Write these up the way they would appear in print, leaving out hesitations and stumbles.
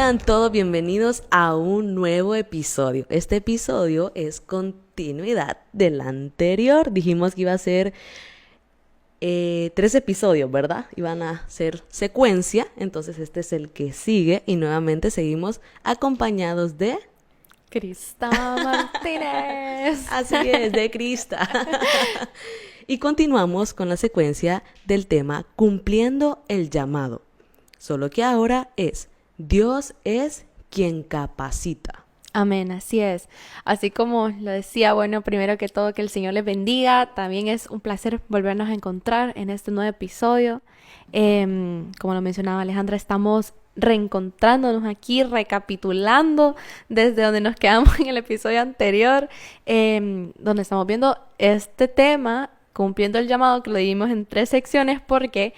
Sean todos bienvenidos a un nuevo episodio. Este episodio es continuidad del anterior. Dijimos que iba a ser 3 episodios, ¿verdad? Iban a ser secuencia, entonces este es el que sigue y nuevamente seguimos acompañados de... Crista Martínez. Así es, de Crista. Y continuamos con la secuencia del tema Cumpliendo el llamado. Solo que ahora es Dios es quien capacita. Amén, así es. Así como lo decía, bueno, primero que todo que el Señor les bendiga. También es un placer volvernos a encontrar en este nuevo episodio. Como lo mencionaba Alejandra, estamos reencontrándonos aquí, recapitulando desde donde nos quedamos en el episodio anterior, donde estamos viendo este tema, cumpliendo el llamado, que lo dividimos en 3 secciones porque...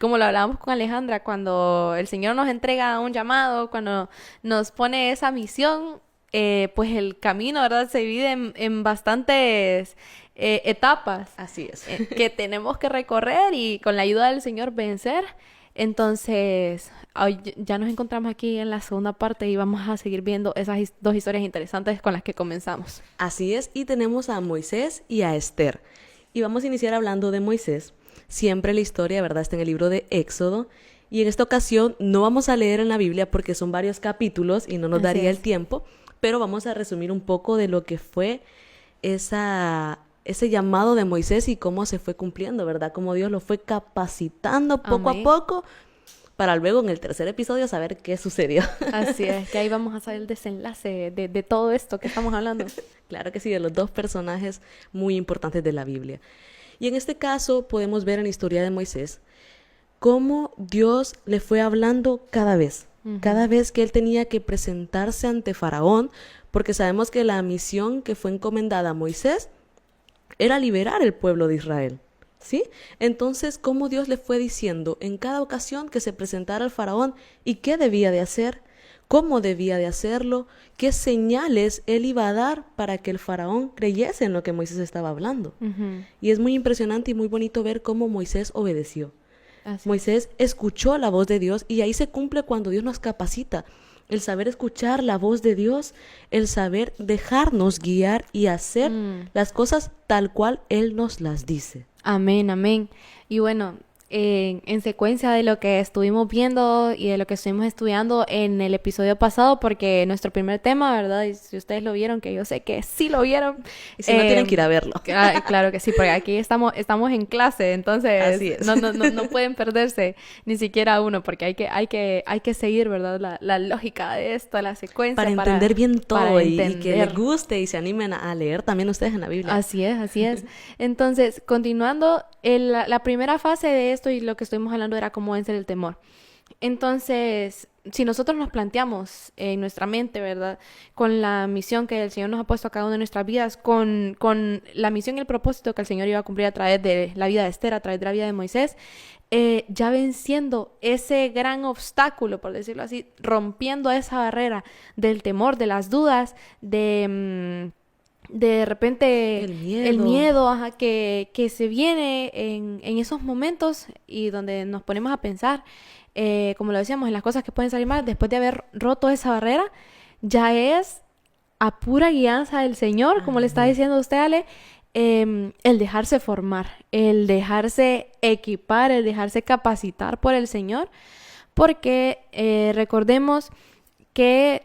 como lo hablábamos con Alejandra, cuando el Señor nos entrega un llamado, cuando nos pone esa misión, pues el camino, ¿verdad? Se divide en bastantes etapas. Así es. Que tenemos que recorrer y con la ayuda del Señor vencer. Entonces, hoy ya nos encontramos aquí en la segunda parte y vamos a seguir viendo esas 2 historias interesantes con las que comenzamos. Así es, y tenemos a Moisés y a Esther. Y vamos a iniciar hablando de Moisés. Siempre la historia, ¿verdad?, está en el libro de Éxodo. Y en esta ocasión no vamos a leer en la Biblia porque son varios capítulos y no nos daría el tiempo. Pero vamos a resumir un poco de lo que fue ese llamado de Moisés y cómo se fue cumpliendo, ¿verdad? Cómo Dios lo fue capacitando poco a poco para luego en el 3er episodio saber qué sucedió. Así es, que ahí vamos a saber el desenlace de todo esto que estamos hablando. Claro que sí, de los 2 personajes muy importantes de la Biblia. Y en este caso podemos ver en la historia de Moisés cómo Dios le fue hablando cada vez que él tenía que presentarse ante Faraón, porque sabemos que la misión que fue encomendada a Moisés era liberar el pueblo de Israel, ¿sí? Entonces, cómo Dios le fue diciendo en cada ocasión que se presentara al Faraón y qué debía de hacer, cómo debía de hacerlo, qué señales él iba a dar para que el faraón creyese en lo que Moisés estaba hablando. Y es muy impresionante y muy bonito ver cómo Moisés obedeció. Moisés escuchó la voz de Dios y ahí se cumple cuando Dios nos capacita. El saber escuchar la voz de Dios, el saber dejarnos guiar y hacer las cosas tal cual Él nos las dice. Amén, amén. Y bueno, en secuencia de lo que estuvimos viendo y de lo que estuvimos estudiando en el episodio pasado, porque nuestro primer tema, ¿verdad? Y si ustedes lo vieron, que yo sé que sí lo vieron. Y si no, tienen que ir a verlo. Claro que sí, porque aquí estamos en clase, entonces así es. no pueden perderse ni siquiera uno, porque hay que seguir, ¿verdad? La lógica de esto, la secuencia. Para entender bien todo y que les guste y se animen a leer también ustedes en la Biblia. Así es. Entonces, continuando, la primera fase de esto y lo que estuvimos hablando era cómo vencer el temor. Entonces, si nosotros nos planteamos en nuestra mente, ¿verdad?, con la misión que el Señor nos ha puesto a cada una de nuestras vidas, con la misión y el propósito que el Señor iba a cumplir a través de la vida de Esther, a través de la vida de Moisés, ya venciendo ese gran obstáculo, por decirlo así, rompiendo esa barrera del temor, de las dudas, de repente el miedo que se viene en esos momentos y donde nos ponemos a pensar, como lo decíamos, en las cosas que pueden salir mal, después de haber roto esa barrera, ya es a pura guianza del Señor, como le está diciendo usted, Ale, el dejarse formar, el dejarse equipar, el dejarse capacitar por el Señor, porque recordemos que,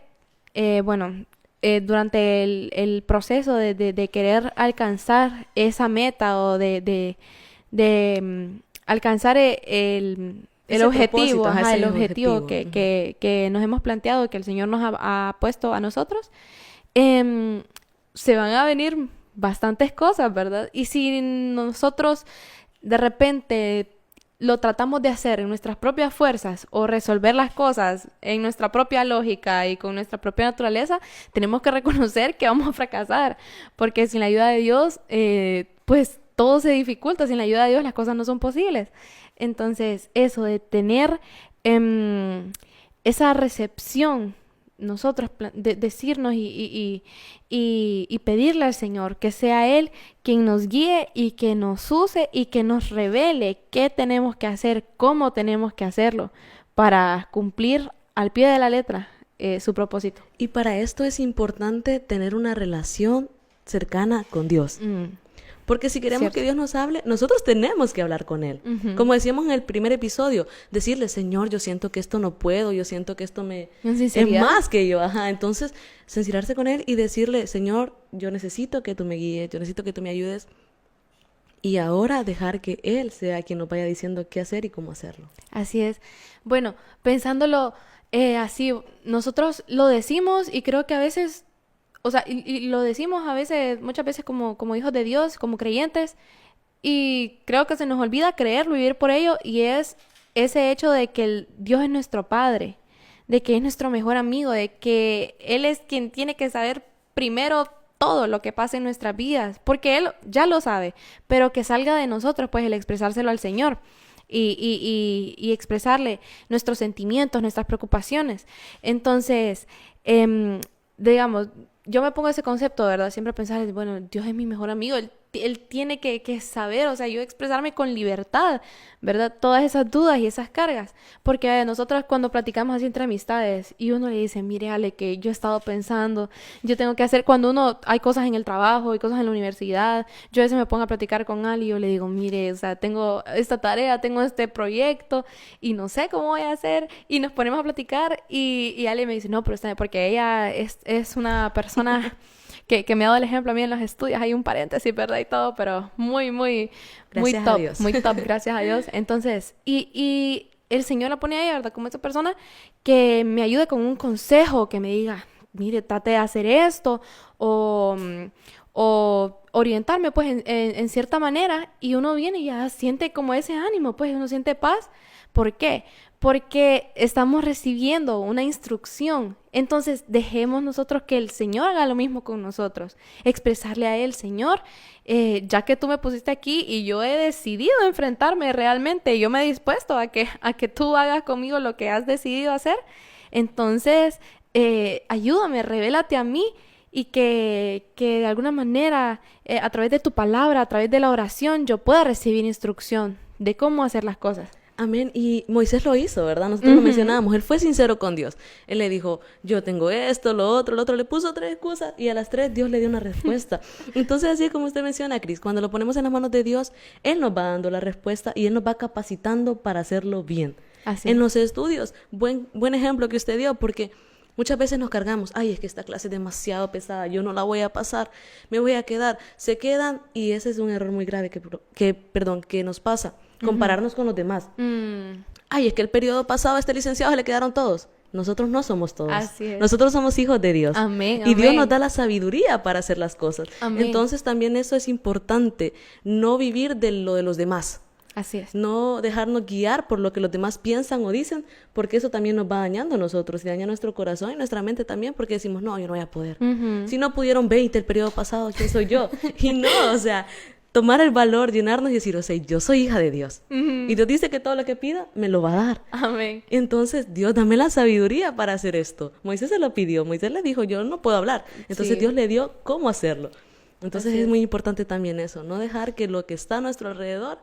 durante el proceso de querer alcanzar esa meta o de alcanzar el objetivo, el objetivo que nos hemos planteado, que el Señor nos ha puesto a nosotros, se van a venir bastantes cosas, ¿verdad? Y si nosotros de repente lo tratamos de hacer en nuestras propias fuerzas o resolver las cosas en nuestra propia lógica y con nuestra propia naturaleza, tenemos que reconocer que vamos a fracasar, porque sin la ayuda de Dios, pues todo se dificulta. Sin la ayuda de Dios las cosas no son posibles. Entonces, eso de tener esa recepción, nosotros decirnos y pedirle al Señor que sea Él quien nos guíe y que nos use y que nos revele qué tenemos que hacer, cómo tenemos que hacerlo para cumplir al pie de la letra su propósito. Y para esto es importante tener una relación cercana con Dios. Porque si queremos que Dios nos hable, nosotros tenemos que hablar con Él. Como decíamos en el primer episodio, decirle, Señor, yo siento que esto no puedo, yo siento que esto es más que yo. Entonces, sincerarse con Él y decirle, Señor, yo necesito que tú me guíes, yo necesito que tú me ayudes. Y ahora dejar que Él sea quien nos vaya diciendo qué hacer y cómo hacerlo. Así es. Bueno, pensándolo así, nosotros lo decimos y creo que a veces... O sea, y lo decimos a veces, muchas veces como hijos de Dios, como creyentes, y creo que se nos olvida creerlo y vivir por ello, y es ese hecho de que Dios es nuestro Padre, de que es nuestro mejor amigo, de que Él es quien tiene que saber primero todo lo que pasa en nuestras vidas, porque Él ya lo sabe, pero que salga de nosotros, pues, el expresárselo al Señor. Y expresarle nuestros sentimientos, nuestras preocupaciones. Entonces, digamos, yo me pongo ese concepto, ¿verdad? Siempre pensar, bueno, Dios es mi mejor amigo, Él tiene que saber, o sea, yo expresarme con libertad, ¿verdad? Todas esas dudas y esas cargas. Porque nosotros cuando platicamos así entre amistades y uno le dice, mire, Ale, que yo he estado pensando, yo tengo que hacer, cuando hay cosas en el trabajo, hay cosas en la universidad, yo a veces me pongo a platicar con Ale y yo le digo, mire, o sea, tengo esta tarea, tengo este proyecto y no sé cómo voy a hacer. Y nos ponemos a platicar y Ale me dice, no, pero está bien, porque ella es una persona... Que me ha dado el ejemplo a mí en los estudios, hay un paréntesis, ¿verdad? Y todo, pero muy Gracias top, a Dios. muy top, gracias a Dios. Entonces, y el Señor la pone ahí, ¿verdad? Como esa persona que me ayude con un consejo, que me diga, mire, trate de hacer esto, o orientarme, pues, en cierta manera, y uno viene y ya siente como ese ánimo, pues, uno siente paz. ¿Por qué? Porque estamos recibiendo una instrucción. Entonces, dejemos nosotros que el Señor haga lo mismo con nosotros. Expresarle a Él, Señor, ya que tú me pusiste aquí y yo he decidido enfrentarme realmente, yo me he dispuesto a que tú hagas conmigo lo que has decidido hacer. Entonces, ayúdame, revélate a mí y que de alguna manera, a través de tu palabra, a través de la oración, yo pueda recibir instrucción de cómo hacer las cosas. Amén. Y Moisés lo hizo, ¿verdad? Nosotros lo mencionábamos. Él fue sincero con Dios. Él le dijo, yo tengo esto, lo otro. Le puso 3 excusas y a las 3 Dios le dio una respuesta. Entonces, así es como usted menciona, Cris, cuando lo ponemos en las manos de Dios, Él nos va dando la respuesta y Él nos va capacitando para hacerlo bien. Así en los estudios, buen ejemplo que usted dio, porque muchas veces nos cargamos, ay, es que esta clase es demasiado pesada, yo no la voy a pasar, me voy a quedar. Se quedan y ese es un error muy grave que nos pasa. Compararnos con los demás. Ay, es que el periodo pasado a este licenciado se le quedaron todos. Nosotros no somos todos. Así es. Nosotros somos hijos de Dios. Amén, y Dios amén. nos da la sabiduría para hacer las cosas. Amén. Entonces también eso es importante. No vivir de lo de los demás. Así es. No dejarnos guiar por lo que los demás piensan o dicen, porque eso también nos va dañando a nosotros y daña nuestro corazón y nuestra mente también, porque decimos, no, yo no voy a poder. Si no pudieron 20 el periodo pasado, ¿quién soy yo? Y no, o sea, tomar el valor, llenarnos y decir, o sea, yo soy hija de Dios. Y Dios dice que todo lo que pida, me lo va a dar. Amén. Entonces, Dios, dame la sabiduría para hacer esto. Moisés se lo pidió. Moisés le dijo, yo no puedo hablar. Entonces, Sí. Dios le dio cómo hacerlo. Entonces, Así es es. muy importante también eso, no dejar que lo que está a nuestro alrededor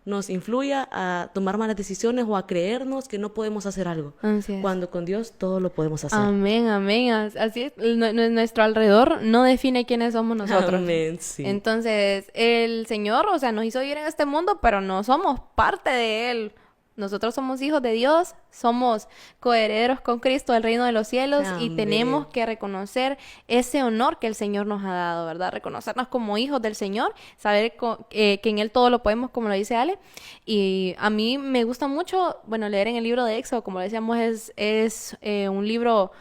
nos influya a tomar malas decisiones o a creernos que no podemos hacer algo. Así es. Cuando con Dios todo lo podemos hacer. Amén, amén. Así es. Nuestro alrededor no define quiénes somos nosotros. Amén, sí. Entonces, el Señor, o sea, nos hizo vivir en este mundo, pero no somos parte de Él. Nosotros somos hijos de Dios, somos coherederos con Cristo del reino de los cielos y Amén. tenemos que reconocer ese honor que el Señor nos ha dado, ¿verdad? Reconocernos como hijos del Señor, saber que en Él todo lo podemos, como lo dice Ale. Y a mí me gusta mucho, bueno, leer en el libro de Éxodo, como lo decíamos, es un libro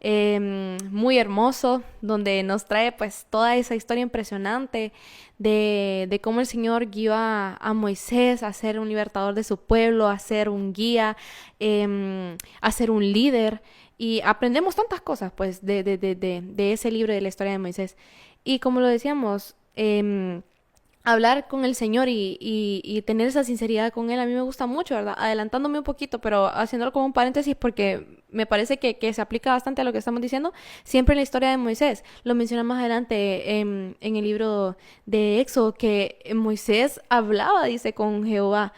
muy hermoso, donde nos trae pues toda esa historia impresionante de cómo el Señor guió a Moisés a ser un libertador de su pueblo, a ser un guía, a ser un líder, y aprendemos tantas cosas pues de ese libro de la historia de Moisés. Y como lo decíamos, hablar con el Señor y tener esa sinceridad con Él, a mí me gusta mucho, ¿verdad? Adelantándome un poquito, pero haciéndolo como un paréntesis porque me parece que se aplica bastante a lo que estamos diciendo. Siempre en la historia de Moisés, lo menciona más adelante en el libro de Éxodo, que Moisés hablaba, dice, con Jehová.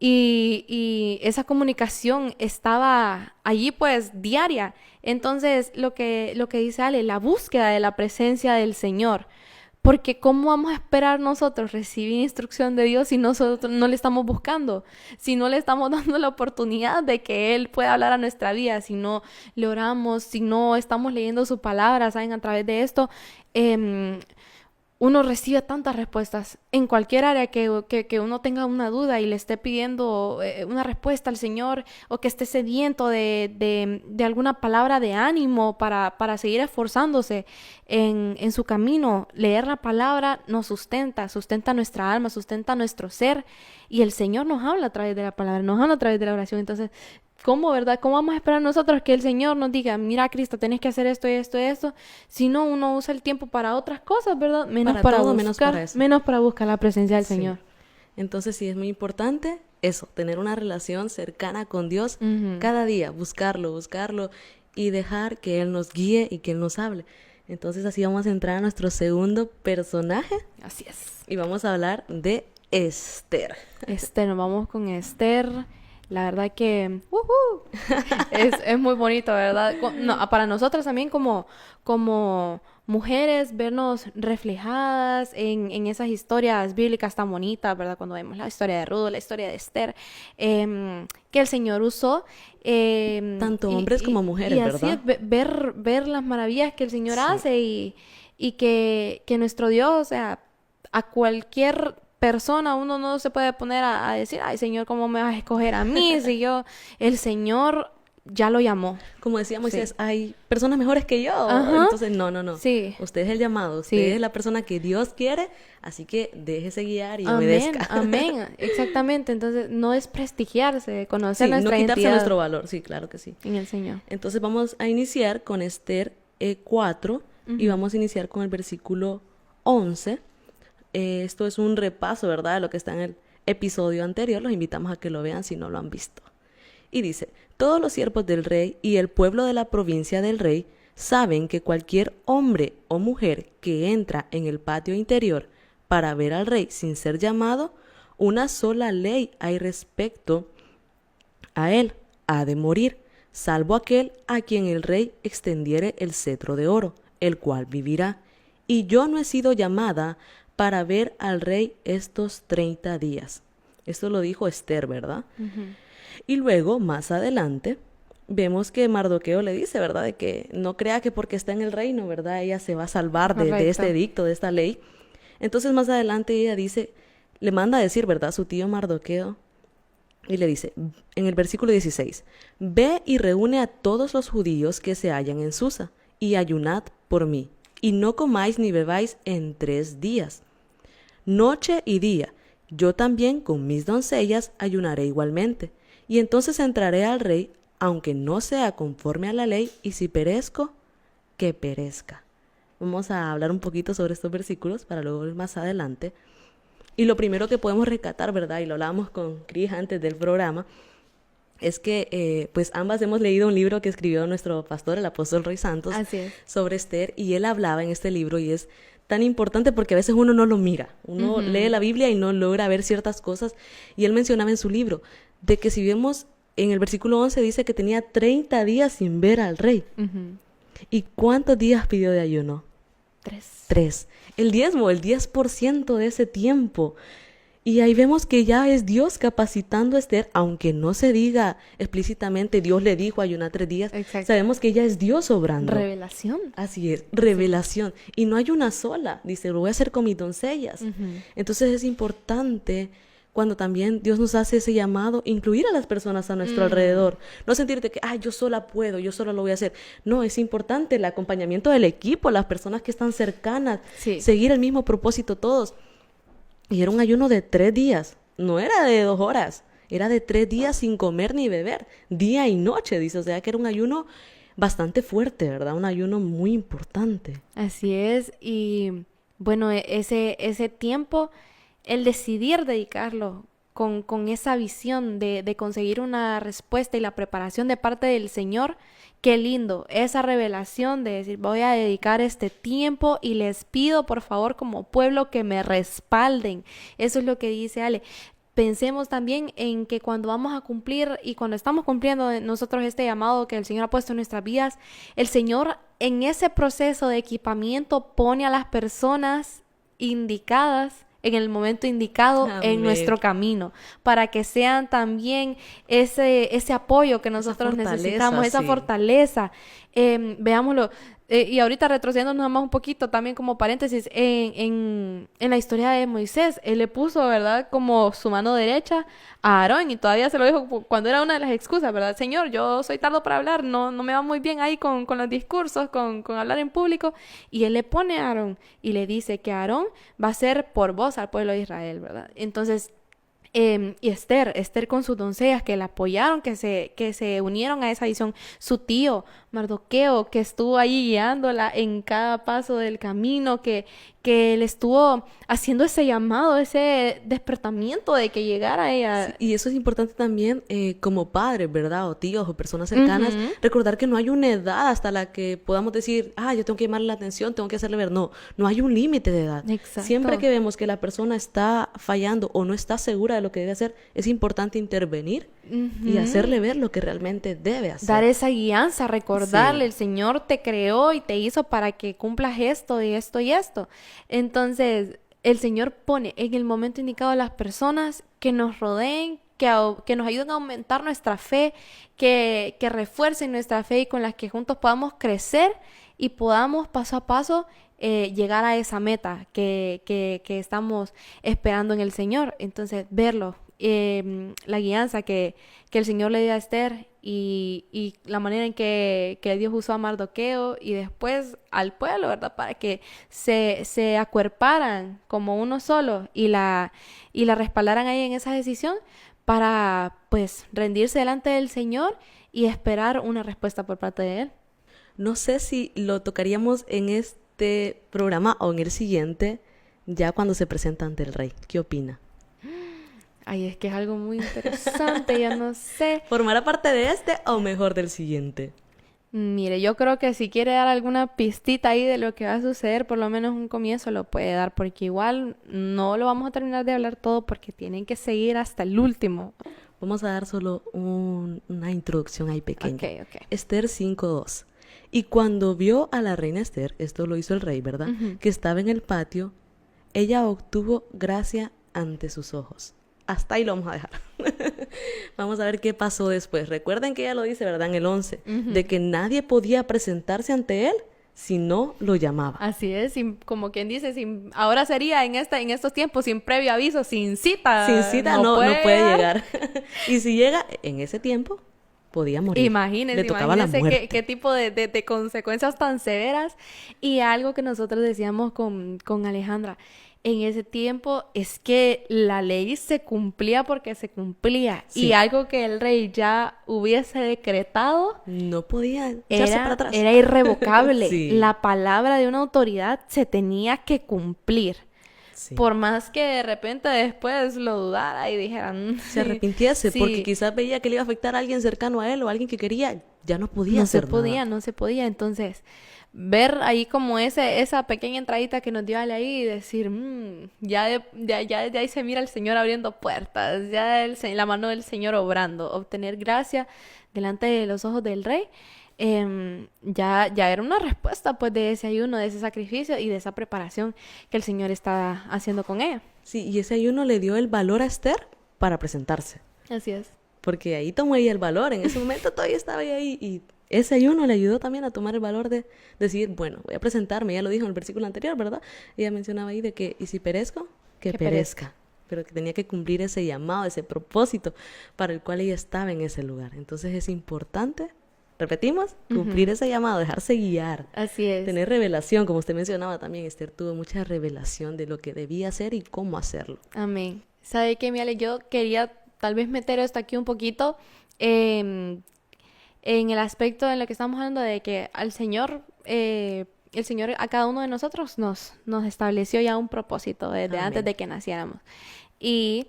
y esa comunicación estaba allí pues diaria. Entonces, lo que dice Ale, la búsqueda de la presencia del Señor. Porque ¿cómo vamos a esperar nosotros recibir instrucción de Dios si nosotros no le estamos buscando? Si no le estamos dando la oportunidad de que Él pueda hablar a nuestra vida, si no le oramos, si no estamos leyendo su palabra, ¿saben? A través de esto, uno recibe tantas respuestas en cualquier área que uno tenga una duda y le esté pidiendo una respuesta al Señor, o que esté sediento de alguna palabra de ánimo para seguir esforzándose en su camino. Leer la palabra nos sustenta nuestra alma, sustenta nuestro ser, y el Señor nos habla a través de la palabra, nos habla a través de la oración. Entonces, ¿cómo, verdad? ¿Cómo vamos a esperar nosotros que el Señor nos diga, mira, Cristo, tenés que hacer esto y esto y esto? Si no, uno usa el tiempo para otras cosas, ¿verdad? Menos para todo, buscar, menos para eso. menos para buscar la presencia del Sí. Señor. Entonces sí es muy importante eso, tener una relación cercana con Dios Ujú. cada día, buscarlo y dejar que Él nos guíe y que Él nos hable. Entonces así vamos a entrar a nuestro segundo personaje Así es. y vamos a hablar de Esther. Nos vamos con Esther. La verdad que es muy bonito, ¿verdad? No, para nosotras también como mujeres, vernos reflejadas en esas historias bíblicas tan bonitas, ¿verdad? Cuando vemos la historia de Ruth, la historia de Esther, que el Señor usó. Tanto hombres como mujeres, y así ¿verdad? es, ver las maravillas que el Señor hace, y que nuestro Dios, o sea, a cualquier persona, uno no se puede poner a decir, ay, Señor, ¿cómo me vas a escoger a mí? Si el Señor ya lo llamó. Como decía Moisés, Sí. hay personas mejores que yo. Ajá. Entonces, no. Sí. Usted es el llamado, usted Sí. es la persona que Dios quiere, así que déjese guiar y Amén, obedezca. amén, exactamente. Entonces, no es prestigiarse, conocer Sí, no nuestra quitarse identidad nuestro valor, sí, claro que sí. en el Señor. Entonces vamos a iniciar con Esther 4 y vamos a iniciar con el versículo 11. Esto es un repaso, ¿verdad?, de lo que está en el episodio anterior. Los invitamos a que lo vean si no lo han visto. Y dice, todos los siervos del rey y el pueblo de la provincia del rey saben que cualquier hombre o mujer que entra en el patio interior para ver al rey sin ser llamado, una sola ley hay respecto a él: ha de morir, salvo aquel a quien el rey extendiere el cetro de oro, el cual vivirá. Y yo no he sido llamada para ver al rey estos 30 días. Esto lo dijo Esther, ¿verdad? Y luego, más adelante, vemos que Mardoqueo le dice, ¿verdad?, de que no crea que porque está en el reino, ¿verdad?, ella se va a salvar de este Correcto. edicto, de esta ley. Entonces, más adelante ella dice, le manda a decir, ¿verdad?, a su tío Mardoqueo, y le dice, en el versículo 16, ve y reúne a todos los judíos que se hallan en Susa, y ayunad por mí, y no comáis ni bebáis en 3 días. Noche y día, yo también con mis doncellas ayunaré igualmente, y entonces entraré al rey, aunque no sea conforme a la ley, y si perezco, que perezca. Vamos a hablar un poquito sobre estos versículos para luego ir más adelante. Y lo primero que podemos rescatar, ¿verdad?, y lo hablábamos con Cris antes del programa, es que pues ambas hemos leído un libro que escribió nuestro pastor, el apóstol Roy Santos, Así es. sobre Esther, y él hablaba en este libro, y es tan importante porque a veces uno no lo mira, uno lee la Biblia y no logra ver ciertas cosas, y él mencionaba en su libro de que si vemos en el versículo 11 dice que tenía 30 días sin ver al rey. ¿Y cuántos días pidió de ayuno? 3. 3. El 10% de ese tiempo. Y ahí vemos que ya es Dios capacitando a Esther, aunque no se diga explícitamente, Dios le dijo ayunar 3 días. Exacto. Sabemos que ya es Dios obrando. Revelación. Así es, revelación. Y no hay una sola. Dice, lo voy a hacer con mis doncellas. Entonces es importante, cuando también Dios nos hace ese llamado, incluir a las personas a nuestro alrededor. No sentirte que, yo sola puedo, yo sola lo voy a hacer. No, es importante el acompañamiento del equipo, las personas que están cercanas, Sí. seguir el mismo propósito todos. Y era un ayuno de 3 días, no era de 2 horas, era de 3 días sin comer ni beber, día y noche, dice. O sea que era un ayuno bastante fuerte, ¿verdad? Un ayuno muy importante. Así es. Y bueno, ese tiempo, el decidir dedicarlo con esa visión de conseguir una respuesta y la preparación de parte del Señor, qué lindo, esa revelación de decir, voy a dedicar este tiempo y les pido por favor como pueblo que me respalden. Eso es lo que dice Ale. pensemos también en que cuando vamos a cumplir y cuando estamos cumpliendo nosotros este llamado que el Señor ha puesto en nuestras vidas, el Señor en ese proceso de equipamiento pone a las personas indicadas en el momento indicado en nuestro camino, para que sean también ese apoyo que nosotros necesitamos, esa fortaleza. Veámoslo. Y ahorita retrocediendo nada más un poquito, también como paréntesis, en la historia de Moisés, él le puso, ¿verdad?, como su mano derecha a Aarón, y todavía se lo dijo cuando era una de las excusas, ¿verdad? Señor, yo soy tardo para hablar, no me va muy bien ahí con los discursos, con hablar en público, y él le pone a Aarón y le dice que Aarón va a ser por voz al pueblo de Israel, ¿verdad? Entonces, y Esther con sus doncellas que la apoyaron, que se unieron a esa visión. Su tío, Mardoqueo, que estuvo ahí guiándola en cada paso del camino, que le estuvo haciendo ese llamado, ese despertamiento de que llegara ella. Sí, y eso es importante también como padres, ¿verdad? O tíos o personas cercanas, recordar que no hay una edad hasta la que podamos decir, yo tengo que llamarle la atención, tengo que hacerle ver. No hay un límite de edad. Exacto. Siempre que vemos que la persona está fallando o no está segura de lo que debe hacer, es importante intervenir y hacerle ver lo que realmente debe hacer. Dar esa guianza, recordarle, el Señor te creó y te hizo para que cumplas esto y esto y esto. Entonces, el Señor pone en el momento indicado a las personas que nos rodeen, que nos ayuden a aumentar nuestra fe, que refuercen nuestra fe y con las que juntos podamos crecer y podamos paso a paso llegar a esa meta que estamos esperando en el Señor. Entonces, verlo. La guianza que el Señor le dio a Esther y la manera en que Dios usó a Mardoqueo y después al pueblo, ¿verdad? Para que se acuerparan como uno solo y la respaldaran ahí en esa decisión para, pues, rendirse delante del Señor y esperar una respuesta por parte de Él. No sé si lo tocaríamos en este programa o en el siguiente, ya cuando se presenta ante el rey. ¿Qué opina? Ay, es que es algo muy interesante, ya no sé. ¿Formará parte de este o mejor del siguiente? Mire, yo creo que si quiere dar alguna pistita ahí de lo que va a suceder, por lo menos un comienzo lo puede dar, porque igual no lo vamos a terminar de hablar todo porque tienen que seguir hasta el último. Vamos a dar solo una introducción ahí pequeña. Okay. Esther 5:2. Y cuando vio a la reina Esther, esto lo hizo el rey, ¿verdad? Que estaba en el patio, ella obtuvo gracia ante sus ojos. Hasta ahí lo vamos a dejar. Vamos a ver qué pasó después. Recuerden que ella lo dice, ¿verdad? En el 11, de que nadie podía presentarse ante él si no lo llamaba. Así es, como quien dice, ahora sería en estos tiempos, sin previo aviso, sin cita. Sin cita no puede llegar. Y si llega en ese tiempo, podía morir. Imagínense, le tocaba la muerte. Qué tipo de consecuencias tan severas. Y algo que nosotros decíamos con Alejandra, en ese tiempo es que la ley se cumplía porque se cumplía. Sí. Y algo que el rey ya hubiese decretado no podía echarse para atrás. Era irrevocable. Sí. La palabra de una autoridad se tenía que cumplir. Sí. Por más que de repente después lo dudara y dijeran... Se arrepintiese, sí, porque quizás veía que le iba a afectar a alguien cercano a él o a alguien que quería, ya no podía hacer nada. No se podía. Entonces, ver ahí como esa pequeña entradita que nos dio Ale ahí y decir, ya desde ahí se mira el Señor abriendo puertas, ya la mano del Señor obrando, obtener gracia delante de los ojos del Rey. Ya era una respuesta pues de ese ayuno, de ese sacrificio y de esa preparación que el Señor está haciendo con ella. Sí, y ese ayuno le dio el valor a Esther para presentarse. Así es. Porque ahí tomó ella el valor, en ese momento todavía estaba ahí y ese ayuno le ayudó también a tomar el valor de decir, bueno, voy a presentarme, ya lo dijo en el versículo anterior, ¿verdad? Ella mencionaba ahí de que, y si perezco, que perezca. Pero que tenía que cumplir ese llamado, ese propósito para el cual ella estaba en ese lugar. Entonces es importante, repetimos, cumplir ese llamado, dejarse guiar. Así es. Tener revelación, como usted mencionaba también, Esther tuvo mucha revelación de lo que debía hacer y cómo hacerlo. Amén. ¿Sabe qué, Miale? Yo quería tal vez meter esto aquí un poquito en el aspecto en lo que estamos hablando de que al Señor, el Señor a cada uno de nosotros nos estableció ya un propósito desde antes de que naciéramos. Y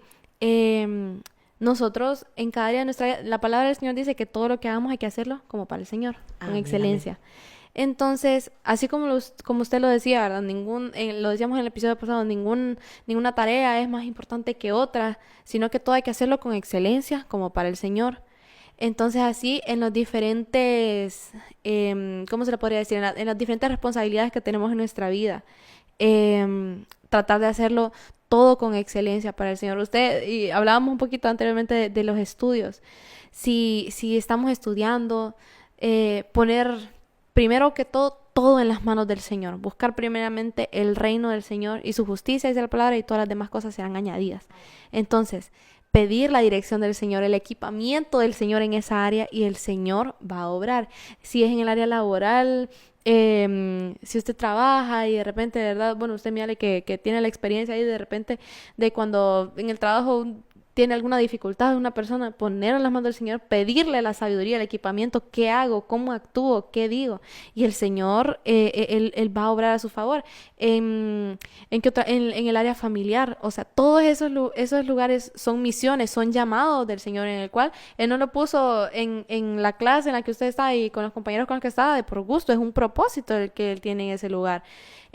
nosotros en cada área de nuestra vida, la palabra del Señor dice que todo lo que hagamos hay que hacerlo como para el Señor, con excelencia. Entonces, así como, como usted lo decía, ¿verdad? Lo decíamos en el episodio pasado, ninguna tarea es más importante que otra, sino que todo hay que hacerlo con excelencia, como para el Señor. Entonces, así, en los diferentes, ¿cómo se le podría decir? En las diferentes responsabilidades que tenemos en nuestra vida, tratar de hacerlo todo con excelencia para el Señor. Y hablábamos un poquito anteriormente de los estudios. Si estamos estudiando, poner primero que todo en las manos del Señor. Buscar primeramente el reino del Señor y su justicia, dice la palabra, y todas las demás cosas serán añadidas. Entonces, pedir la dirección del Señor, el equipamiento del Señor en esa área, y el Señor va a obrar. Si es en el área laboral, si usted trabaja y de repente, de verdad, bueno, usted mira que tiene la experiencia ahí de repente de cuando en el trabajo tiene alguna dificultad de una persona, poner en las manos del Señor, pedirle la sabiduría, el equipamiento, qué hago, cómo actúo, qué digo, y el Señor, él va a obrar a su favor. En el área familiar, o sea, todos esos lugares son misiones, son llamados del Señor, en el cual Él no lo puso en la clase en la que usted está y con los compañeros con los que está de por gusto, es un propósito el que Él tiene en ese lugar.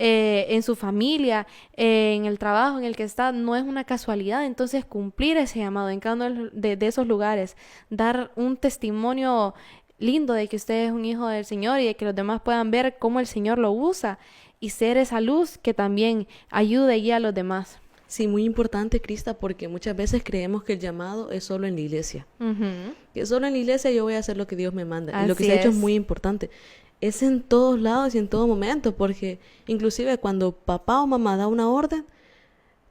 En su familia, en el trabajo en el que está, no es una casualidad. Entonces, cumplir ese llamado en cada uno de esos lugares, dar un testimonio lindo de que usted es un hijo del Señor y de que los demás puedan ver cómo el Señor lo usa y ser esa luz que también ayude y guíe a los demás. Sí, muy importante, Crista, porque muchas veces creemos que el llamado es solo en la iglesia. Que solo en la iglesia yo voy a hacer lo que Dios me manda. Y lo que se ha hecho es muy importante. Es en todos lados y en todo momento, porque inclusive cuando papá o mamá da una orden,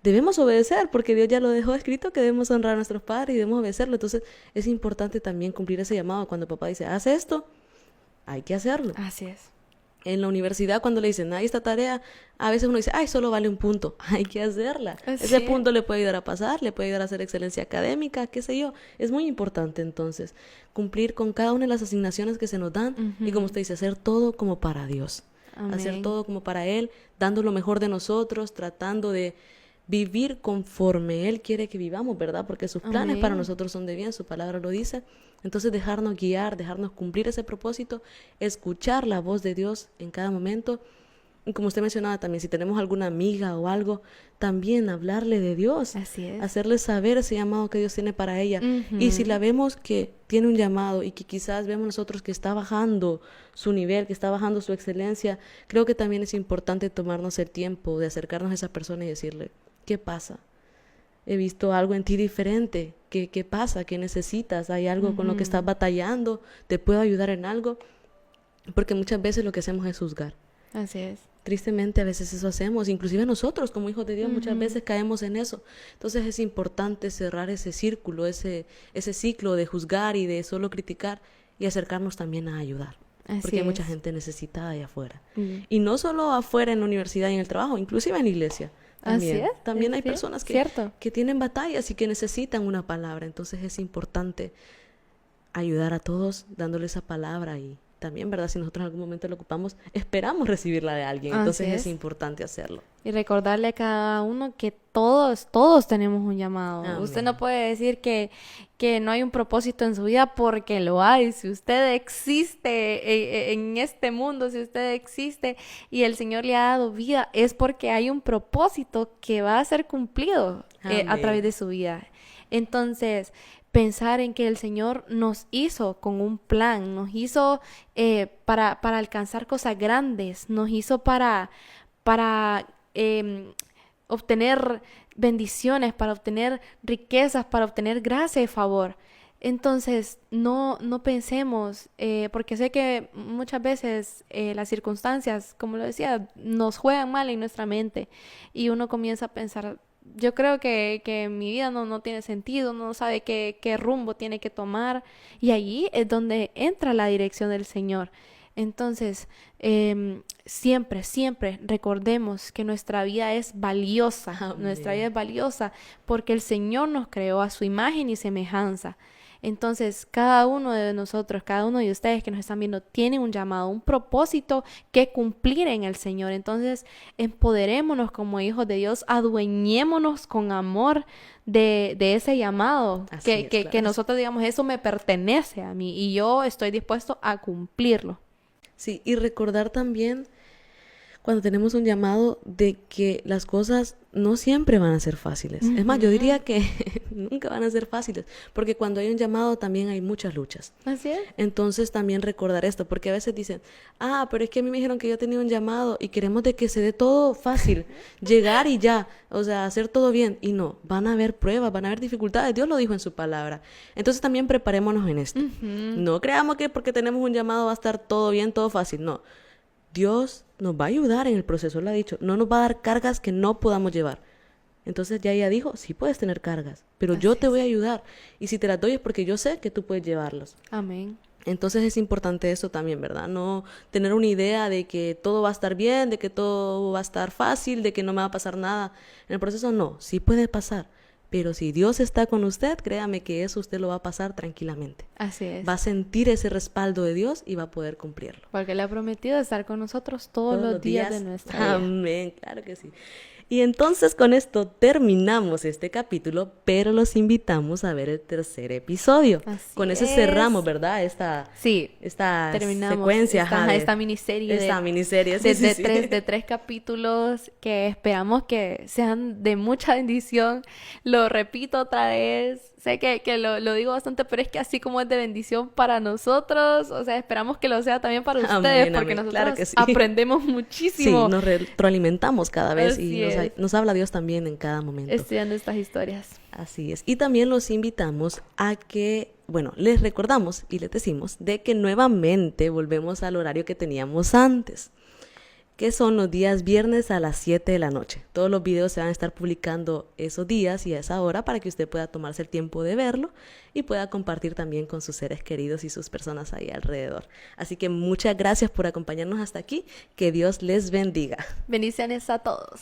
debemos obedecer, porque Dios ya lo dejó escrito que debemos honrar a nuestros padres y debemos obedecerlo. Entonces es importante también cumplir ese llamado. Cuando papá dice, haz esto, hay que hacerlo. Así es. En la universidad, cuando le dicen, hay esta tarea, a veces uno dice, ay, solo vale un punto. Hay que hacerla. Ese punto le puede ayudar a pasar, le puede ayudar a hacer excelencia académica, qué sé yo. Es muy importante, entonces, cumplir con cada una de las asignaciones que se nos dan y, como usted dice, hacer todo como para Dios. Amén. Hacer todo como para Él, dando lo mejor de nosotros, tratando de vivir conforme Él quiere que vivamos, ¿verdad? Porque sus planes para nosotros son de bien, su palabra lo dice. Entonces, dejarnos guiar, dejarnos cumplir ese propósito, escuchar la voz de Dios en cada momento. Y como usted mencionaba también, si tenemos alguna amiga o algo, también hablarle de Dios. Así es. Hacerle saber ese llamado que Dios tiene para ella. Y si la vemos que tiene un llamado y que quizás vemos nosotros que está bajando su nivel, que está bajando su excelencia, creo que también es importante tomarnos el tiempo de acercarnos a esa persona y decirle, ¿qué pasa? He visto algo en ti diferente. ¿Qué pasa? ¿Qué necesitas? ¿Hay algo con lo que estás batallando? ¿Te puedo ayudar en algo? Porque muchas veces lo que hacemos es juzgar. Así es. Tristemente a veces eso hacemos, inclusive nosotros como hijos de Dios muchas veces caemos en eso. Entonces es importante cerrar ese círculo, ese ciclo de juzgar y de solo criticar y acercarnos también a ayudar. Porque hay mucha gente necesitada allá afuera. Y no solo afuera en la universidad y en el trabajo, inclusive en la iglesia. También, así es, también hay personas que tienen batallas y que necesitan una palabra. Entonces es importante ayudar a todos dándole esa palabra y también, ¿verdad? Si nosotros en algún momento lo ocupamos, esperamos recibirla de alguien. Entonces es importante hacerlo. Y recordarle a cada uno que todos tenemos un llamado. Amén. Usted no puede decir que no hay un propósito en su vida porque lo hay. Si usted existe en este mundo, si usted existe y el Señor le ha dado vida, es porque hay un propósito que va a ser cumplido a través de su vida. Entonces, pensar en que el Señor nos hizo con un plan, nos hizo para alcanzar cosas grandes, nos hizo para obtener bendiciones, para obtener riquezas, para obtener gracia y favor. Entonces, no pensemos, porque sé que muchas veces las circunstancias, como lo decía, nos juegan mal en nuestra mente y uno comienza a pensar, yo creo que mi vida no tiene sentido, no sabe qué rumbo tiene que tomar, y allí es donde entra la dirección del Señor. Entonces, siempre recordemos que nuestra vida es valiosa. Amén. Nuestra vida es valiosa porque el Señor nos creó a su imagen y semejanza. Entonces, cada uno de nosotros, cada uno de ustedes que nos están viendo, tiene un llamado, un propósito que cumplir en el Señor. Entonces, empoderémonos como hijos de Dios, adueñémonos con amor de ese llamado, que nosotros digamos, eso me pertenece a mí y yo estoy dispuesto a cumplirlo. Sí, y recordar también cuando tenemos un llamado de que las cosas no siempre van a ser fáciles. Es más, yo diría que nunca van a ser fáciles, porque cuando hay un llamado también hay muchas luchas. Así es. Entonces también recordar esto, porque a veces dicen, pero es que a mí me dijeron que yo tenía un llamado y queremos de que se dé todo fácil, llegar y ya, o sea, hacer todo bien. Y no, van a haber pruebas, van a haber dificultades, Dios lo dijo en su palabra. Entonces también preparémonos en esto. No creamos que porque tenemos un llamado va a estar todo bien, todo fácil, no. Dios nos va a ayudar en el proceso, Él lo ha dicho. No nos va a dar cargas que no podamos llevar. Entonces ya ella dijo, sí puedes tener cargas, pero yo te voy a ayudar. Y si te las doy es porque yo sé que tú puedes llevarlas. Amén. Entonces es importante eso también, ¿verdad? No tener una idea de que todo va a estar bien, de que todo va a estar fácil, de que no me va a pasar nada. En el proceso no, sí puede pasar. Pero si Dios está con usted, créame que eso usted lo va a pasar tranquilamente. Así es. Va a sentir ese respaldo de Dios y va a poder cumplirlo. Porque Él ha prometido estar con nosotros todos los días de nuestra vida. Amén, claro que sí. Y entonces con esto terminamos este capítulo, pero los invitamos a ver el tercer episodio. Así con ese es. cerramos, ¿verdad? Esta Terminamos secuencia. esta miniserie. Esta miniserie, de 3 capítulos que esperamos que sean de mucha bendición. Lo repito otra vez. Sé que lo digo bastante, pero es que así como es de bendición para nosotros, o sea, esperamos que lo sea también para ustedes, porque nosotros claro que sí. aprendemos muchísimo. Sí, nos retroalimentamos cada vez Así y nos habla Dios también en cada momento. Estudiando estas historias. Así es. Y también los invitamos a que, les recordamos y les decimos de que nuevamente volvemos al horario que teníamos antes, que son los días viernes a las 7 de la noche. Todos los videos se van a estar publicando esos días y a esa hora para que usted pueda tomarse el tiempo de verlo y pueda compartir también con sus seres queridos y sus personas ahí alrededor. Así que muchas gracias por acompañarnos hasta aquí. Que Dios les bendiga. Bendiciones a todos.